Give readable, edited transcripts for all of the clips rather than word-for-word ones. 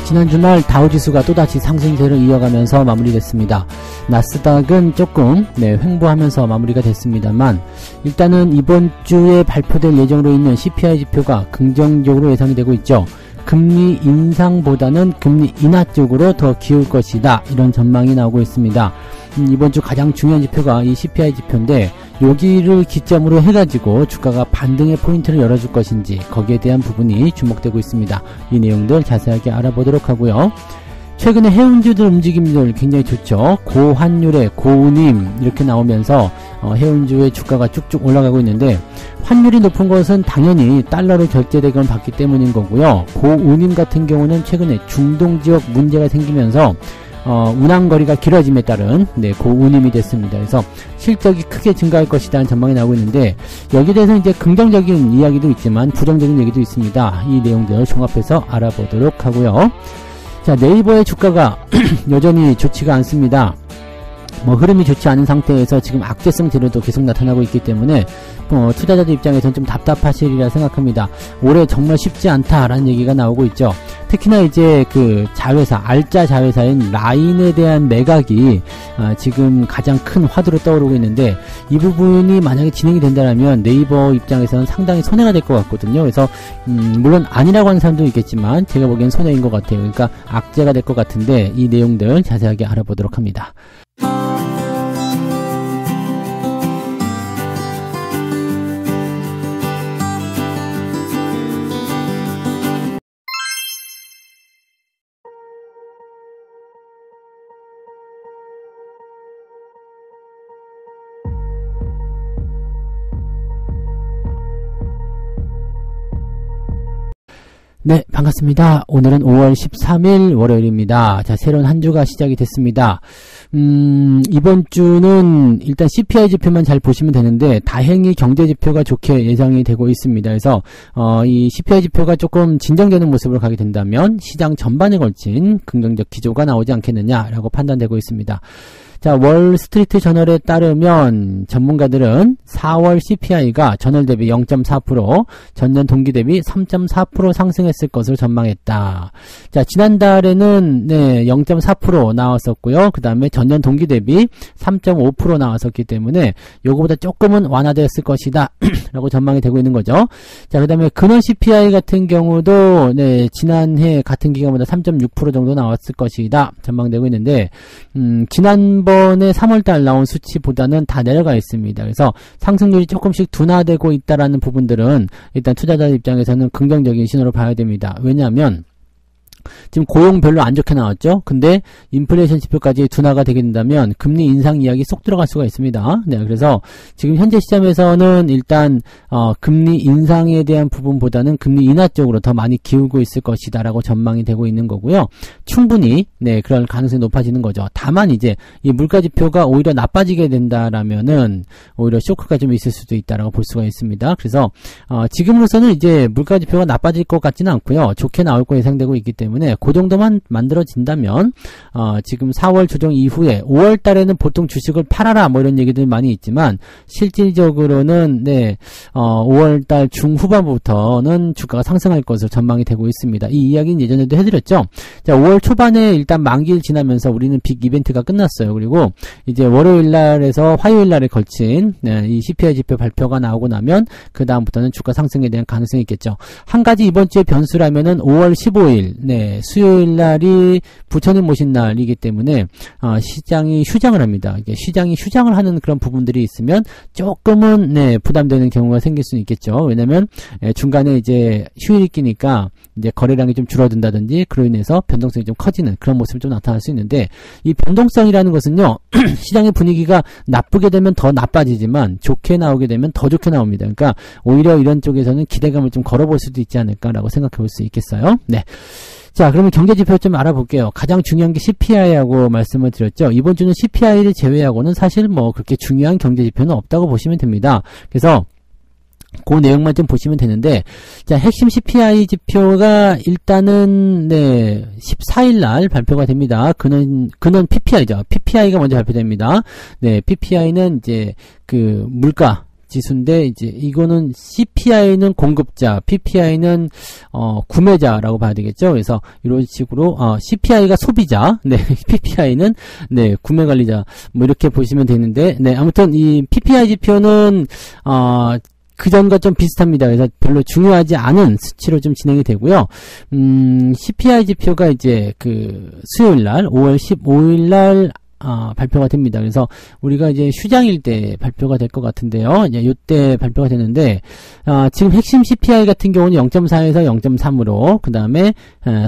지난 주말 다우지수가 또다시 상승세를 이어가면서 마무리됐습니다. 나스닥은 조금 횡보하면서 마무리가 됐습니다만 일단은 이번 주에 발표될 예정으로 있는 CPI 지표가 긍정적으로 예상이 되고 있죠. 금리 인상보다는 금리 인하 쪽으로 더 기울 것이다, 이런 전망이 나오고 있습니다. 이번 주 가장 중요한 지표가 이 CPI 지표인데 여기를 기점으로 해가지고 주가가 반등의 포인트를 열어줄 것인지 거기에 대한 부분이 주목되고 있습니다. 이 내용들 자세하게 알아보도록 하고요. 최근에 해운주들 움직임들 굉장히 좋죠. 고환율에 고운임 이렇게 나오면서 해운주의 주가가 쭉쭉 올라가고 있는데, 환율이 높은 것은 당연히 달러로 결제대금을 받기 때문인 거고요. 고운임 같은 경우는 최근에 중동 지역 문제가 생기면서 운항거리가 길어짐에 따른 고운임이 됐습니다. 그래서 실적이 크게 증가할 것이라는 전망이 나오고 있는데, 여기에 대해서 이제 긍정적인 이야기도 있지만 부정적인 얘기도 있습니다. 이 내용들 종합해서 알아보도록 하고요. 자, 네이버의 주가가 여전히 좋지가 않습니다. 흐름이 좋지 않은 상태에서 지금 악재성 재료도 계속 나타나고 있기 때문에 투자자들 입장에서는 좀 답답하시리라 생각합니다. 올해 정말 쉽지 않다라는 얘기가 나오고 있죠. 특히나 이제 그 자회사, 알짜 자회사인 라인에 대한 매각이 지금 가장 큰 화두로 떠오르고 있는데, 이 부분이 만약에 진행이 된다면 네이버 입장에서는 상당히 손해가 될 것 같거든요. 그래서 물론 아니라고 하는 사람도 있겠지만 제가 보기엔 손해인 것 같아요. 그러니까 악재가 될 것 같은데 이 내용들 자세하게 알아보도록 합니다. 네, 반갑습니다. 오늘은 5월 13일 월요일입니다. 자, 새로운 한 주가 시작이 됐습니다. 이번 주는 일단 CPI 지표만 잘 보시면 되는데, 다행히 경제 지표가 좋게 예상이 되고 있습니다. 그래서 이 CPI 지표가 조금 진정되는 모습으로 가게 된다면 시장 전반에 걸친 긍정적 기조가 나오지 않겠느냐라고 판단되고 있습니다. 자, 월스트리트 저널에 따르면 전문가들은 4월 CPI가 전월 대비 0.4%, 전년 동기 대비 3.4% 상승했을 것으로 전망했다. 자, 지난달에는 0.4% 나왔었고요. 그 다음에 전년 동기 대비 3.5% 나왔었기 때문에 요거보다 조금은 완화되었을 것이다 라고 전망이 되고 있는 거죠. 자, 그 다음에 근원 CPI 같은 경우도 지난해 같은 기간보다 3.6% 정도 나왔을 것이다 전망되고 있는데, 지난번에 3월달 나온 수치보다는 다 내려가 있습니다. 그래서 상승률이 조금씩 둔화되고 있다라는 부분들은 일단 투자자 입장에서는 긍정적인 신호로 봐야 됩니다. 왜냐하면 지금 고용 별로 안 좋게 나왔죠. 근데 인플레이션 지표까지 둔화가 되게 된다면 금리 인상 이야기 쏙 들어갈 수가 있습니다. 네, 그래서 지금 현재 시점에서는 일단 금리 인상에 대한 부분보다는 금리 인하 쪽으로 더 많이 기울고 있을 것이다라고 전망이 되고 있는 거고요. 충분히 그럴 가능성이 높아지는 거죠. 다만 이제 이 물가 지표가 오히려 나빠지게 된다라면은 오히려 쇼크가 좀 있을 수도 있다라고 볼 수가 있습니다. 그래서 지금으로서는 이제 물가 지표가 나빠질 것 같지는 않고요. 좋게 나올 거 예상되고 있기 때문에 그 정도만 만들어진다면 지금 4월 조정 이후에 5월 달에는 보통 주식을 팔아라 뭐 이런 얘기들이 많이 있지만, 실질적으로는 5월 달 중후반부터는 주가가 상승할 것으로 전망이 되고 있습니다. 이 이야기는 예전에도 해드렸죠. 자, 5월 초반에 일단 만기를 지나면서 우리는 빅 이벤트가 끝났어요. 그리고 이제 월요일 날에서 화요일 날에 걸친 이 CPI 지표 발표가 나오고 나면 그 다음부터는 주가 상승에 대한 가능성이 있겠죠. 한 가지 이번 주에 변수라면은 5월 15일 수요일 날이 부처님 모신 날이기 때문에 시장이 휴장을 합니다. 이게 시장이 휴장을 하는 그런 부분들이 있으면 조금은 부담되는 경우가 생길 수는 있겠죠. 왜냐면 중간에 이제 휴일이 끼니까 이제 거래량이 좀 줄어든다든지 그로 인해서 변동성이 좀 커지는 그런 모습이 좀 나타날 수 있는데, 이 변동성이라는 것은요 시장의 분위기가 나쁘게 되면 더 나빠지지만 좋게 나오게 되면 더 좋게 나옵니다. 그러니까 오히려 이런 쪽에서는 기대감을 좀 걸어볼 수도 있지 않을까라고 생각해 볼 수 있겠어요. 네. 자, 그러면 경제지표 좀 알아볼게요. 가장 중요한 게 CPI라고 말씀을 드렸죠. 이번 주는 CPI를 제외하고는 사실 그렇게 중요한 경제지표는 없다고 보시면 됩니다. 그래서 그 내용만 좀 보시면 되는데, 자, 핵심 CPI 지표가 일단은 14일 날 발표가 됩니다. 근원 PPI죠. PPI가 먼저 발표됩니다. PPI는 이제 그 물가 지수인데 이제 이거는 CPI는 공급자, PPI는 구매자라고 봐야 되겠죠. 그래서 이런 식으로 CPI가 소비자, 네, PPI는 네, 구매 관리자 뭐 이렇게 보시면 되는데 네, 아무튼 이 PPI 지표는 그전과 좀 비슷합니다. 그래서 별로 중요하지 않은 수치로 좀 진행이 되고요. CPI 지표가 이제 수요일 날 5월 15일 날 발표가 됩니다. 그래서 우리가 이제 휴장일 때 발표가 될 것 같은데요. 이제 요때 발표가 되는데, 지금 핵심 CPI 같은 경우는 0.4에서 0.3으로, 그 다음에,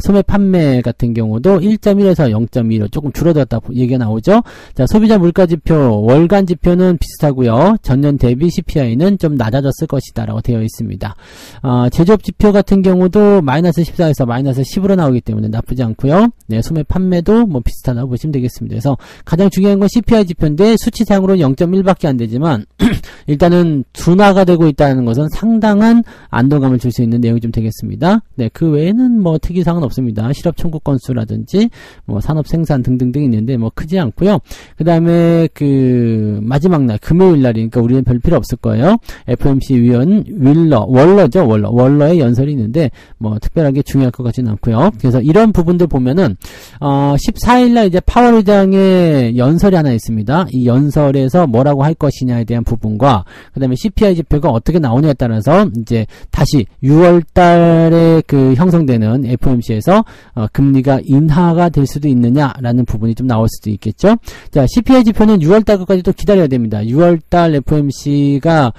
소매 판매 같은 경우도 1.1에서 0.2로 조금 줄어들었다 얘기가 나오죠. 자, 소비자 물가 지표, 월간 지표는 비슷하고요. 전년 대비 CPI는 좀 낮아졌을 것이다 라고 되어 있습니다. 제조업 지표 같은 경우도 마이너스 14에서 마이너스 10으로 나오기 때문에 나쁘지 않고요. 네, 소매 판매도 뭐 비슷하다고 보시면 되겠습니다. 그래서 가장 중요한 건 CPI 지표인데 수치상으로는 0.1밖에 안 되지만 일단은 둔화가 되고 있다는 것은 상당한 안도감을 줄 수 있는 내용이 좀 되겠습니다. 네, 그 외에는 뭐 특이사항은 없습니다. 실업 청구 건수라든지 뭐 산업 생산 등등등 있는데 뭐 크지 않고요. 그 다음에 마지막 날 금요일 날이니까 우리는 별 필요 없을 거예요. FOMC 위원 월러의 연설이 있는데 뭐 특별하게 중요할 것 같지는 않고요. 그래서 이런 부분들 보면은 14일 날 이제 파월 의장의 연설이 하나 있습니다. 이 연설에서 뭐라고 할 것이냐에 대한 부분과 그 다음에 CPI 지표가 어떻게 나오냐에 따라서 이제 다시 6월 달에 형성되는 FOMC에서 금리가 인하가 될 수도 있느냐라는 부분이 좀 나올 수도 있겠죠. 자, CPI 지표는 6월 달까지 또 기다려야 됩니다. 6월 달 FOMC가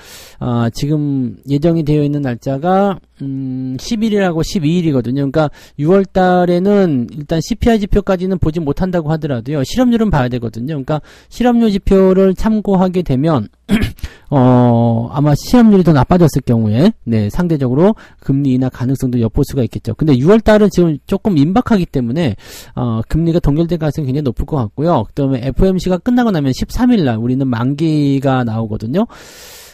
지금 예정이 되어 있는 날짜가 11일하고 12일이거든요. 그러니까 6월 달에는 일단 CPI 지표까지는 보지 못한다고 하더라도요. 실업률은 봐야 되거든요. 그러니까 실업률 지표를 참고하게 되면 아마 실업률이 더 나빠졌을 경우에 네, 상대적으로 금리 인하 가능성도 엿볼 수가 있겠죠. 근데 6월 달은 지금 조금 임박하기 때문에 금리가 동결될 가능성이 굉장히 높을 것 같고요. 그다음에 FOMC가 끝나고 나면 13일 날 우리는 만기가 나오거든요.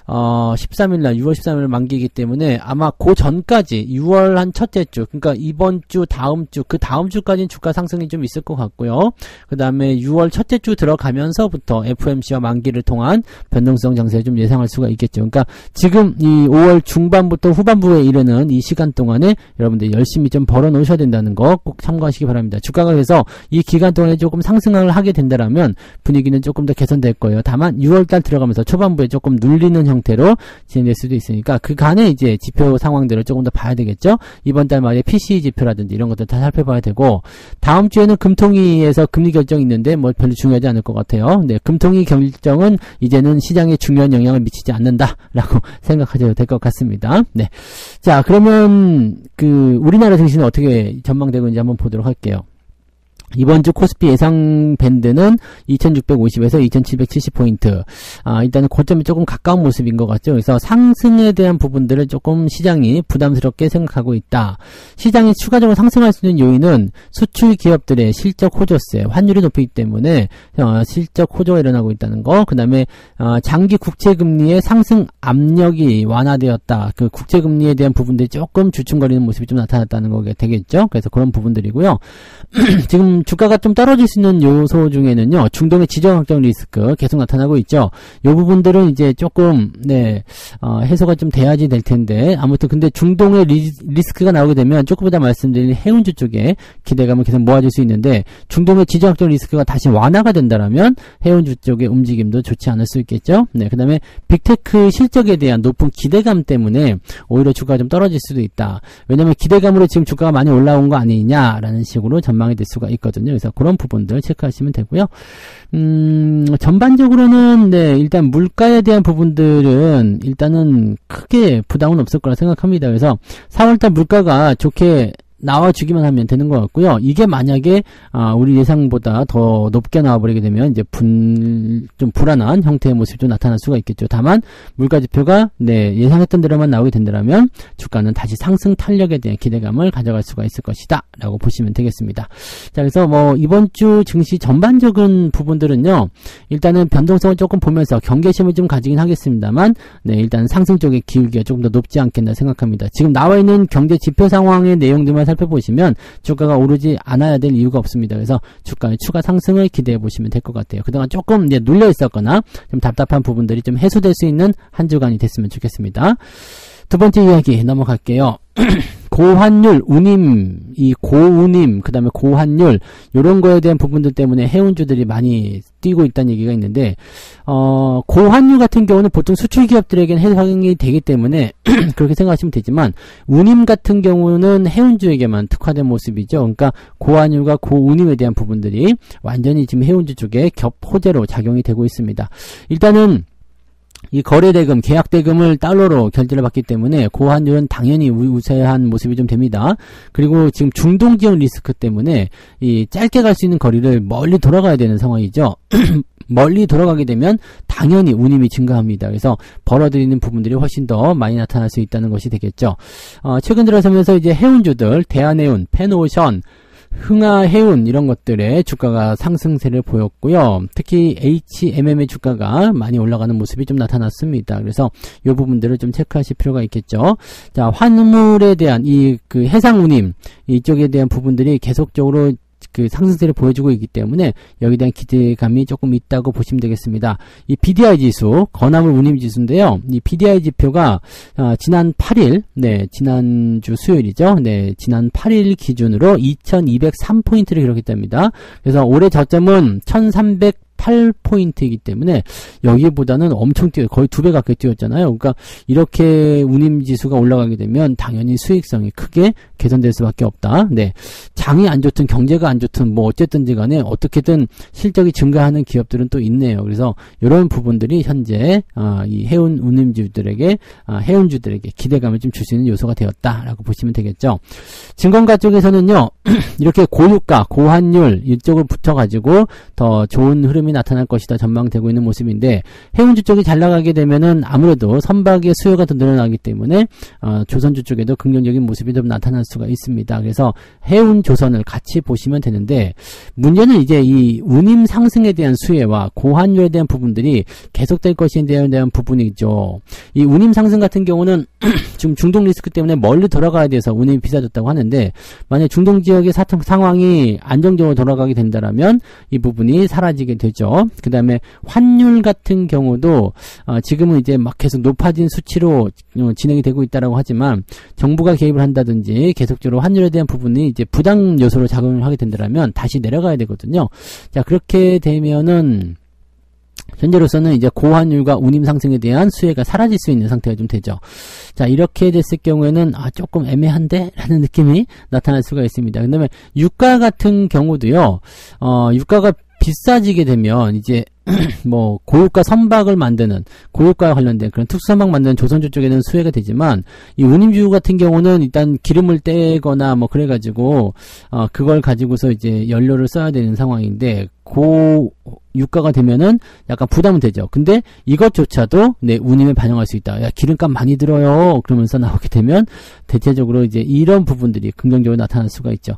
13일날 6월 13일 만기이기 때문에 아마 그 전까지 6월 한 첫째 주, 그러니까 이번 주, 다음 주, 그 다음 주까지는 주가 상승이 좀 있을 것 같고요. 그 다음에 6월 첫째 주 들어가면서부터 FOMC와 만기를 통한 변동성 장세를 좀 예상할 수가 있겠죠. 그러니까 지금 이 5월 중반부터 후반부에 이르는 이 시간 동안에 여러분들 열심히 좀 벌어 놓으셔야 된다는 거 꼭 참고하시기 바랍니다. 주가가 그래서 이 기간 동안에 조금 상승을 하게 된다라면 분위기는 조금 더 개선될 거예요. 다만 6월달 들어가면서 초반부에 조금 눌리는 형태로 진행될 수도 있으니까 그간에 이제 지표 상황들을 조금 더 봐야 되겠죠. 이번 달 말에 PCE 지표라든지 이런 것들 다 살펴봐야 되고, 다음 주에는 금통위에서 금리 결정이 있는데 뭐 별로 중요하지 않을 것 같아요. 네, 금통위 결정은 이제는 시장에 중요한 영향을 미치지 않는다라고 생각하셔도 될 것 같습니다. 네, 자, 그러면 우리나라 증시는 어떻게 전망되고 있는지 한번 보도록 할게요. 이번 주 코스피 예상 밴드는 2650에서 2770포인트. 일단은 고점이 조금 가까운 모습인 것 같죠. 그래서 상승에 대한 부분들을 조금 시장이 부담스럽게 생각하고 있다. 시장이 추가적으로 상승할 수 있는 요인은 수출 기업들의 실적 호조세, 환율이 높이기 때문에 실적 호조가 일어나고 있다는 거. 그 다음에 장기 국채금리의 상승 압력이 완화되었다. 그 국채금리에 대한 부분들이 조금 주춤거리는 모습이 좀 나타났다는 거게 되겠죠. 그래서 그런 부분들이고요. 지금 주가가 좀 떨어질 수 있는 요소 중에는요, 중동의 지정 확정 리스크 계속 나타나고 있죠. 이 부분들은 이제 조금 해소가 좀 돼야지 될 텐데, 아무튼 근데 중동의 리스크가 나오게 되면 조금 이따 말씀드린 해운주 쪽에 기대감을 계속 모아줄 수 있는데, 중동의 지정 확정 리스크가 다시 완화가 된다라면 해운주 쪽의 움직임도 좋지 않을 수 있겠죠. 네, 그다음에 빅테크 실적에 대한 높은 기대감 때문에 오히려 주가가 좀 떨어질 수도 있다. 왜냐면 기대감으로 지금 주가가 많이 올라온 거 아니냐라는 식으로 전망이 될 수가 있거든요. 그래서 그런 부분들 체크하시면 되고요. 전반적으로는 일단 물가에 대한 부분들은 일단은 크게 부담은 없을 거라 생각합니다. 그래서 4월달 물가가 좋게 나와주기만 하면 되는 것 같고요. 이게 만약에 우리 예상보다 더 높게 나와버리게 되면 이제 좀 불안한 형태의 모습이 좀 나타날 수가 있겠죠. 다만 물가 지표가 예상했던 대로만 나오게 된다면 주가는 다시 상승 탄력에 대한 기대감을 가져갈 수가 있을 것이다 라고 보시면 되겠습니다. 자, 그래서 뭐 이번 주 증시 전반적인 부분들은요, 일단은 변동성을 조금 보면서 경계심을 좀 가지긴 하겠습니다만 일단 상승 쪽의 기울기가 조금 더 높지 않겠나 생각합니다. 지금 나와 있는 경제 지표 상황의 내용들만 살펴보시면 주가가 오르지 않아야 될 이유가 없습니다. 그래서 주가의 추가 상승을 기대해 보시면 될 것 같아요. 그동안 조금 이제 눌려 있었거나 좀 답답한 부분들이 좀 해소될 수 있는 한 주간이 됐으면 좋겠습니다. 두 번째 이야기 넘어갈게요. 고환율, 운임, 이 고운임, 그 다음에 고환율, 요런 거에 대한 부분들 때문에 해운주들이 많이 뛰고 있다는 얘기가 있는데, 고환율 같은 경우는 보통 수출 기업들에게는 해당이 되기 때문에, 그렇게 생각하시면 되지만, 운임 같은 경우는 해운주에게만 특화된 모습이죠. 그러니까, 고환율과 고운임에 대한 부분들이 완전히 지금 해운주 쪽에 겹호재로 작용이 되고 있습니다. 일단은, 이 거래대금, 계약대금을 달러로 결제를 받기 때문에 고환율은 당연히 우세한 모습이 좀 됩니다. 그리고 지금 중동지역 리스크 때문에 이 짧게 갈 수 있는 거리를 멀리 돌아가야 되는 상황이죠. 멀리 돌아가게 되면 당연히 운임이 증가합니다. 그래서 벌어들이는 부분들이 훨씬 더 많이 나타날 수 있다는 것이 되겠죠. 최근 들어서면서 이제 해운주들, 대한해운, 펜오션, 흥하해운 이런 것들의 주가가 상승세를 보였고요. 특히 HMM의 주가가 많이 올라가는 모습이 좀 나타났습니다. 그래서 이 부분들을 좀 체크하실 필요가 있겠죠. 자, 환물에 대한 그 해상운임 이쪽에 대한 부분들이 계속적으로 그 상승세를 보여주고 있기 때문에 여기에 대한 기대감이 조금 있다고 보시면 되겠습니다. 이 BDI 지수, 건화물 운임 지수인데요. 이 BDI 지표가 지난 8일, 지난주 수요일이죠. 지난 8일 기준으로 2203포인트를 기록했답니다. 그래서 올해 저점은 1308포인트이기 때문에 여기보다는 엄청 뛰어요. 거의 2배 가까이 뛰었잖아요. 그러니까 이렇게 운임지수가 올라가게 되면 당연히 수익성이 크게 개선될 수밖에 없다. 장이 안 좋든 경제가 안 좋든 뭐 어쨌든지 간에 어떻게든 실적이 증가하는 기업들은 또 있네요. 그래서 이런 부분들이 현재 이 해운 운임주들에게 해운주들에게 기대감을 좀 줄 수 있는 요소가 되었다라고 보시면 되겠죠. 증권가 쪽에서는요. 이렇게 고유가, 고환율 이쪽을 붙여가지고 더 좋은 흐름이 나타날 것이다 전망되고 있는 모습인데 해운주 쪽이 잘 나가게 되면은 아무래도 선박의 수요가 더 늘어나기 때문에 조선주 쪽에도 긍정적인 모습이 좀 나타날 수가 있습니다. 그래서 해운 조선을 같이 보시면 되는데 문제는 이제 이 운임 상승에 대한 수혜와 고환율에 대한 부분들이 계속될 것에 대한 부분이죠. 이 운임 상승 같은 경우는 지금 중동 리스크 때문에 멀리 돌아가야 돼서 운임이 비싸졌다고 하는데 만약 중동 지역의 상황이 안정적으로 돌아가게 된다라면 이 부분이 사라지게 되죠. 그 다음에 환율 같은 경우도 지금은 이제 막 계속 높아진 수치로 진행이 되고 있다라고 하지만 정부가 개입을 한다든지 계속적으로 환율에 대한 부분이 이제 부당 요소로 작용을 하게 된다면 다시 내려가야 되거든요. 자, 그렇게 되면은 현재로서는 이제 고환율과 운임 상승에 대한 수혜가 사라질 수 있는 상태가 좀 되죠. 자, 이렇게 됐을 경우에는 조금 애매한데? 라는 느낌이 나타날 수가 있습니다. 그 다음에 유가 같은 경우도요, 유가가 비싸지게 되면 이제 뭐 고유가 선박을 만드는 고유가와 관련된 그런 특수선박 만드는 조선주 쪽에는 수혜가 되지만 이 운임주 같은 경우는 일단 기름을 떼거나 뭐 그래가지고 그걸 가지고서 이제 연료를 써야 되는 상황인데 유가가 되면은 약간 부담은 되죠. 근데 이것조차도 운임에 반영할 수 있다. 야, 기름값 많이 들어요. 그러면서 나오게 되면 대체적으로 이제 이런 부분들이 긍정적으로 나타날 수가 있죠.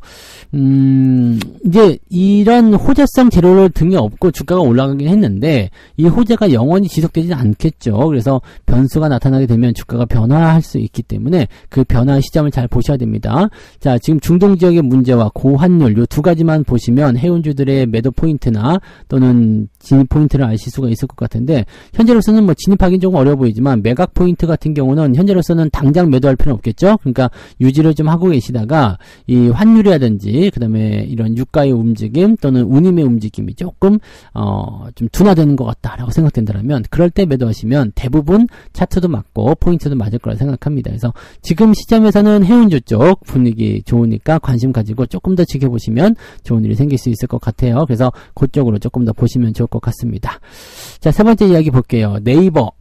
이제 이런 호재성 재료를 등에 업고 주가가 올라가긴 했는데 이 호재가 영원히 지속되지는 않겠죠. 그래서 변수가 나타나게 되면 주가가 변화할 수 있기 때문에 그 변화 시점을 잘 보셔야 됩니다. 자, 지금 중동 지역의 문제와 고환율 요 두 가지만 보시면 해운주들의 매도 포인트나 또는 진입 포인트를 아실 수가 있을 것 같은데 현재로서는 뭐 진입하기는 조금 어려워 보이지만 매각 포인트 같은 경우는 현재로서는 당장 매도할 필요는 없겠죠. 그러니까 유지를 좀 하고 계시다가 이 환율이라든지 그 다음에 이런 유가의 움직임 또는 운임의 움직임이 조금 좀 둔화되는 것 같다라고 생각된다면 그럴 때 매도하시면 대부분 차트도 맞고 포인트도 맞을 거라 생각합니다. 그래서 지금 시점에서는 해운주 쪽 분위기 좋으니까 관심 가지고 조금 더 지켜보시면 좋은 일이 생길 수 있을 것 같아요. 그래서 그쪽으로 조금 더 보시면 좋을 것 같습니다. 자, 세 번째 이야기 볼게요. 네이버.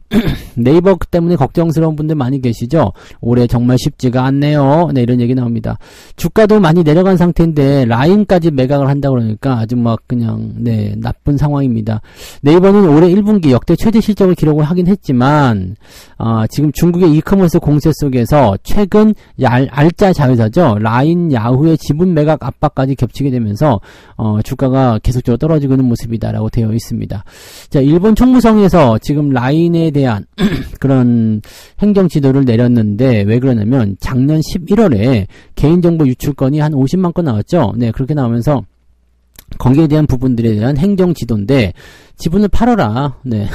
네이버 때문에 걱정스러운 분들 많이 계시죠? 올해 정말 쉽지가 않네요. 이런 얘기 나옵니다. 주가도 많이 내려간 상태인데 라인까지 매각을 한다 그러니까 아주 막 그냥 나쁜 상황입니다. 네이버는 올해 1분기 역대 최대 실적을 기록을 하긴 했지만 지금 중국의 이커머스 공세 속에서 최근 알짜 자회사죠. 라인, 야후의 지분 매각 압박까지 겹치게 되면서 주가가 계속적으로 떨어지고 있는 모습이다라고 되어 있습니다. 자, 일본 총무성에서 지금 라인에 대한 그런 행정 지도를 내렸는데 왜 그러냐면 작년 11월에 개인정보 유출건이 한 50만 건 나왔죠. 네, 그렇게 나오면서 거기에 대한 부분들에 대한 행정 지도인데 지분을 팔아라. 네.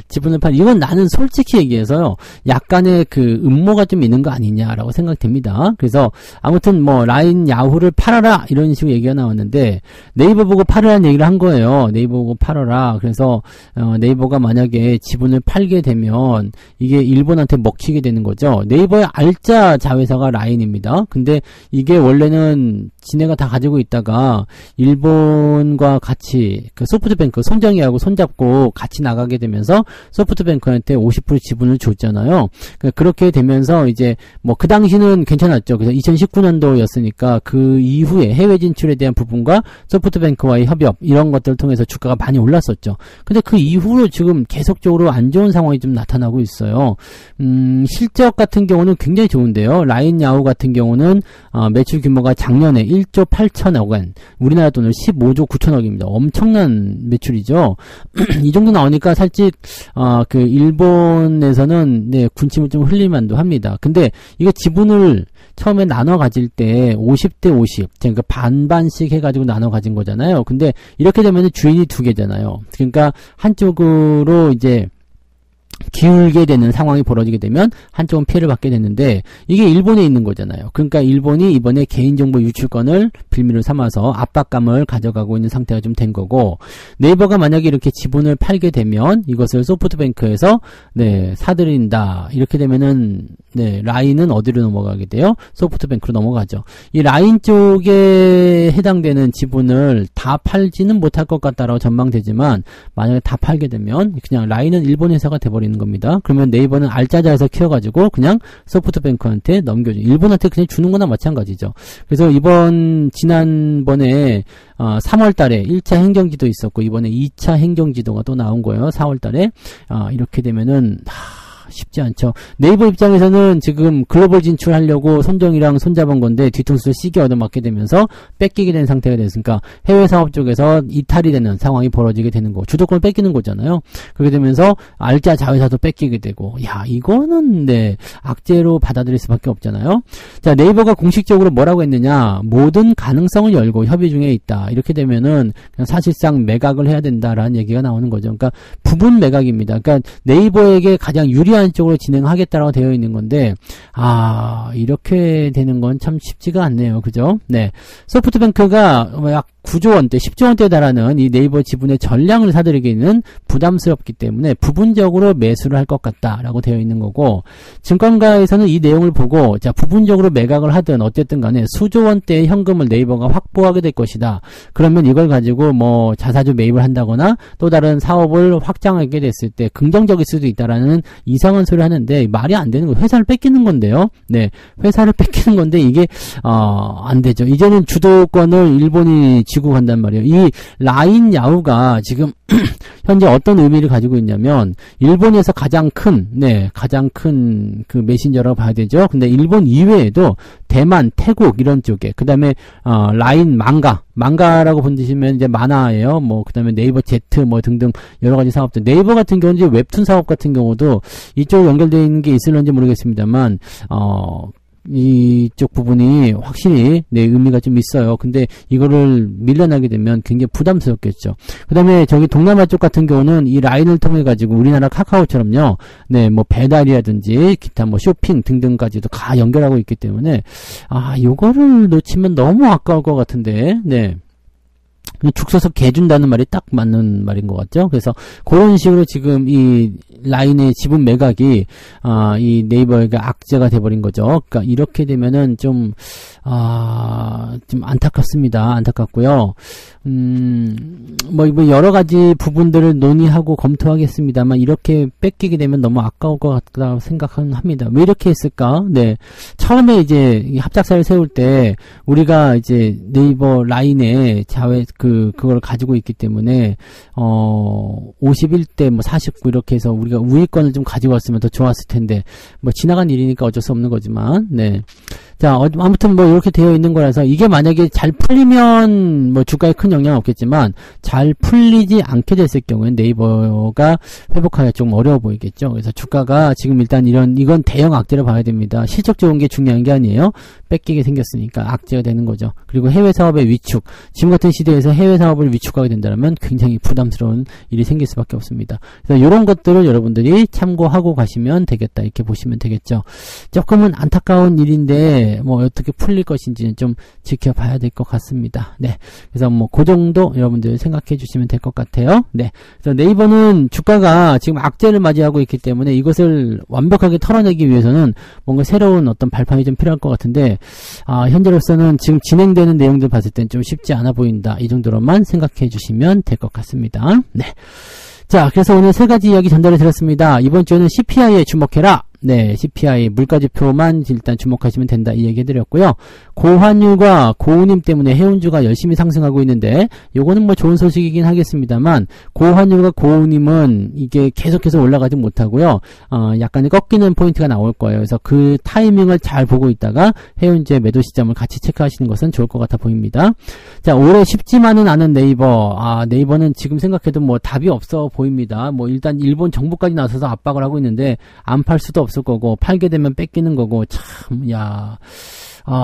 지분을 이건 나는 솔직히 얘기해서요. 약간의 그 음모가 좀 있는 거 아니냐라고 생각됩니다. 그래서 아무튼 뭐 라인 야후를 팔아라 이런 식으로 얘기가 나왔는데 네이버 보고 팔으라는 얘기를 한 거예요. 네이버 보고 팔아라. 그래서 네이버가 만약에 지분을 팔게 되면 이게 일본한테 먹히게 되는 거죠. 네이버의 알짜 자회사가 라인입니다. 근데 이게 원래는 지네가 다 가지고 있다가 일본과 같이 그 소프트뱅크 손정희하고 손잡고 같이 나가게 되면서 소프트뱅크한테 50% 지분을 줬잖아요. 그렇게 되면서 이제 뭐 그 당시는 괜찮았죠. 그래서 2019년도였으니까 그 이후에 해외 진출에 대한 부분과 소프트뱅크와의 협업 이런 것들을 통해서 주가가 많이 올랐었죠. 근데 그 이후로 지금 계속적으로 안 좋은 상황이 좀 나타나고 있어요. 실적 같은 경우는 굉장히 좋은데요. 라인 야후 같은 경우는 매출 규모가 작년에 1조 8천억 원, 우리나라 돈으로 15조 9천억입니다. 엄청난 매출이죠. 이 정도 나오니까 살짝 그 일본에서는 네, 군침을 좀 흘릴 만도 합니다. 근데 이게 지분을 처음에 나눠 가질 때 50대 50, 그러니까 반반씩 해가지고 나눠 가진 거잖아요. 근데 이렇게 되면 주인이 두 개잖아요. 그러니까 한쪽으로 이제 기울게 되는 상황이 벌어지게 되면 한쪽은 피해를 받게 되는데 이게 일본에 있는 거잖아요. 그러니까 일본이 이번에 개인정보 유출권을 빌미로 삼아서 압박감을 가져가고 있는 상태가 좀 된 거고, 네이버가 만약에 이렇게 지분을 팔게 되면 이것을 소프트뱅크에서 네, 사들인다. 이렇게 되면은 네, 라인은 어디로 넘어가게 돼요? 소프트뱅크로 넘어가죠. 이 라인 쪽에 해당되는 지분을 다 팔지는 못할 것 같다라고 전망되지만 만약에 다 팔게 되면 그냥 라인은 일본 회사가 돼버리는 겁니다. 그러면 네이버는 알짜자에서 키워가지고 그냥 소프트뱅크한테 넘겨줘. 일본한테 그냥 주는 거나 마찬가지죠. 그래서 지난번에 3월 달에 1차 행정지도 있었고 이번에 2차 행정지도가 또 나온 거예요. 4월 달에. 이렇게 되면은 쉽지 않죠. 네이버 입장에서는 지금 글로벌 진출하려고 손정이랑 손잡은 건데 뒤통수를 시게 얻어맞게 되면서 뺏기게 된 상태가 됐으니까 해외 사업 쪽에서 이탈이 되는 상황이 벌어지게 되는 거. 주도권을 뺏기는 거잖아요. 그렇게 되면서 알짜 자회사도 뺏기게 되고, 야, 이거는 네, 악재로 받아들일 수밖에 없잖아요. 자, 네이버가 공식적으로 뭐라고 했느냐? 모든 가능성을 열고 협의 중에 있다. 이렇게 되면은 그냥 사실상 매각을 해야 된다라는 얘기가 나오는 거죠. 그러니까 부분 매각입니다. 그러니까 네이버에게 가장 유리한 쪽으로 진행하겠다라고 되어 있는 건데, 이렇게 되는 건 참 쉽지가 않네요. 그죠? 네. 소프트뱅크가 약 9조 원대, 10조 원대에 달하는 이 네이버 지분의 전량을 사들이기는 부담스럽기 때문에 부분적으로 매수를 할 것 같다라고 되어 있는 거고, 증권가에서는 이 내용을 보고, 자, 부분적으로 매각을 하든 어쨌든 간에 수조 원대의 현금을 네이버가 확보하게 될 것이다. 그러면 이걸 가지고 뭐 자사주 매입을 한다거나 또 다른 사업을 확장하게 됐을 때 긍정적일 수도 있다라는 이상한 소리 하는데 말이 안 되는 거예요. 회사를 뺏기는 건데요. 네. 회사를 뺏기는 건데 이게, 안 되죠. 이제는 주도권을 일본이 지고 간단 말이에요. 이 라인 야후가 지금 현재 어떤 의미를 가지고 있냐면 일본에서 가장 큰 그 메신저라고 봐야 되죠. 근데 일본 이외에도 대만, 태국 이런 쪽에, 그 다음에 라인 망가라고 보시면 이제 만화예요. 뭐 그 다음에 네이버 Z 뭐 등등 여러 가지 사업들. 네이버 같은 경우는 이제 웹툰 사업 같은 경우도 이쪽 연결되어 있는 게 있을런지 모르겠습니다만 이쪽 부분이 확실히 네, 의미가 좀 있어요. 근데 이거를 밀려나게 되면 굉장히 부담스럽겠죠. 그 다음에 저기 동남아 쪽 같은 경우는 이 라인을 통해 가지고 우리나라 카카오처럼요, 네, 뭐 배달이라든지 기타 뭐 쇼핑 등등까지도 다 연결하고 있기 때문에 요거를 놓치면 너무 아까울 것 같은데, 네. 죽 서서 개 준다는 말이 딱 맞는 말인 것 같죠. 그래서 그런 식으로 지금 이 라인의 지분 매각이 이 네이버에게 악재가 돼버린 거죠. 그러니까 이렇게 되면은 좀 안타깝습니다. 안타깝고요. 뭐 여러 가지 부분들을 논의하고 검토하겠습니다만 이렇게 뺏기게 되면 너무 아까울 것 같다고 생각합니다. 왜 이렇게 했을까? 네, 처음에 이제 합작사를 세울 때 우리가 이제 네이버 라인에 그걸 가지고 있기 때문에 51대 뭐 49 이렇게 해서 우리가 우위권을 좀 가지고 왔으면 더 좋았을 텐데 뭐 지나간 일이니까 어쩔 수 없는 거지만, 네. 자, 아무튼 뭐 이렇게 되어 있는 거라서 이게 만약에 잘 풀리면 뭐 주가에 큰 영향은 없겠지만 잘 풀리지 않게 됐을 경우엔 네이버가 회복하기가 좀 어려워 보이겠죠. 그래서 주가가 지금 일단 이건 대형 악재로 봐야 됩니다. 실적 좋은 게 중요한 게 아니에요. 뺏기게 생겼으니까 악재가 되는 거죠. 그리고 해외 사업의 위축. 지금 같은 시대에서 해외 사업을 위축하게 된다면 굉장히 부담스러운 일이 생길 수밖에 없습니다. 그래서 이런 것들을 여러분들이 참고하고 가시면 되겠다. 이렇게 보시면 되겠죠. 조금은 안타까운 일인데 뭐 어떻게 풀릴 것인지는 좀 지켜봐야 될 것 같습니다. 네. 그래서 뭐 그 정도 여러분들 생각해 주시면 될 것 같아요. 네. 그래서 네이버는 주가가 지금 악재를 맞이하고 있기 때문에 이것을 완벽하게 털어내기 위해서는 뭔가 새로운 어떤 발판이 좀 필요할 것 같은데 현재로서는 지금 진행되는 내용들 봤을 땐 좀 쉽지 않아 보인다. 이 정도로만 생각해 주시면 될 것 같습니다. 네. 자, 그래서 오늘 세 가지 이야기 전달해 드렸습니다. 이번 주에는 CPI에 주목해라. 네, CPI 물가지표만 일단 주목하시면 된다 이 얘기 해드렸고요. 고환율과 고운임 때문에 해운주가 열심히 상승하고 있는데 요거는 뭐 좋은 소식이긴 하겠습니다만 고환율과 고운임은 이게 계속해서 올라가지 못하고요. 약간의 꺾이는 포인트가 나올 거예요. 그래서 그 타이밍을 잘 보고 있다가 해운주의 매도 시점을 같이 체크하시는 것은 좋을 것 같아 보입니다. 자, 올해 쉽지만은 않은 네이버. 네이버는 지금 생각해도 뭐 답이 없어 보입니다. 뭐 일단 일본 정부까지 나서서 압박을 하고 있는데 안 팔 수도 없을 거고 팔게 되면 뺏기는 거고 참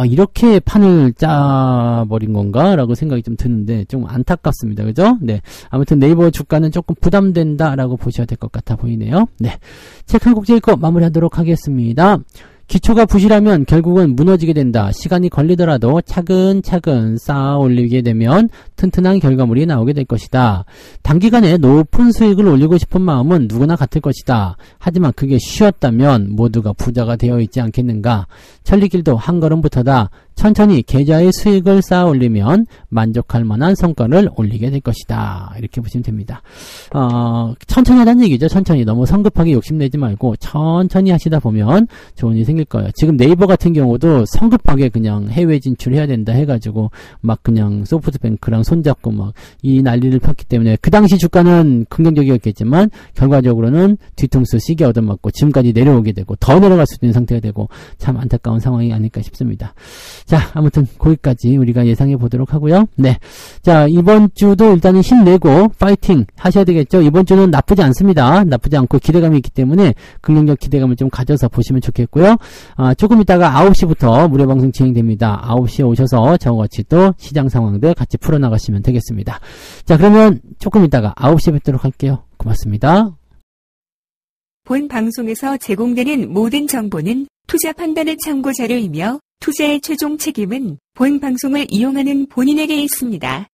이렇게 판을 짜버린 건가? 라고 생각이 좀 드는데 좀 안타깝습니다. 그죠? 네. 아무튼 네이버 주가는 조금 부담된다 라고 보셔야 될 것 같아 보이네요. 네. 책 한 곡 읽고 마무리하도록 하겠습니다. 기초가 부실하면 결국은 무너지게 된다. 시간이 걸리더라도 차근차근 쌓아 올리게 되면 튼튼한 결과물이 나오게 될 것이다. 단기간에 높은 수익을 올리고 싶은 마음은 누구나 같을 것이다. 하지만 그게 쉬웠다면 모두가 부자가 되어 있지 않겠는가. 천리길도 한 걸음부터다. 천천히 계좌의 수익을 쌓아 올리면 만족할 만한 성과를 올리게 될 것이다. 이렇게 보시면 됩니다. 천천히 하자는 얘기죠. 천천히. 너무 성급하게 욕심내지 말고 천천히 하시다 보면 좋은 일이 생길 거예요. 지금 네이버 같은 경우도 성급하게 그냥 해외 진출해야 된다 해가지고 막 그냥 소프트뱅크랑 손잡고 막 이 난리를 폈기 때문에 그 당시 주가는 긍정적이었겠지만 결과적으로는 뒤통수 시계 얻어맞고 지금까지 내려오게 되고 더 내려갈 수도 있는 상태가 되고 참 안타까운 상황이 아닐까 싶습니다. 자, 아무튼 거기까지 우리가 예상해 보도록 하고요. 네. 자, 이번 주도 일단은 힘내고 파이팅 하셔야 되겠죠. 이번 주는 나쁘지 않습니다. 나쁘지 않고 기대감이 있기 때문에 긍정적 기대감을 좀 가져서 보시면 좋겠고요. 조금 있다가 9시부터 무료 방송 진행됩니다. 9시에 오셔서 저와 같이 또 시장 상황들 같이 풀어나가시면 되겠습니다. 자, 그러면 조금 있다가 9시에 뵙도록 할게요. 고맙습니다. 본 방송에서 제공되는 모든 정보는 투자 판단의 참고 자료이며 투자의 최종 책임은 본 방송을 이용하는 본인에게 있습니다.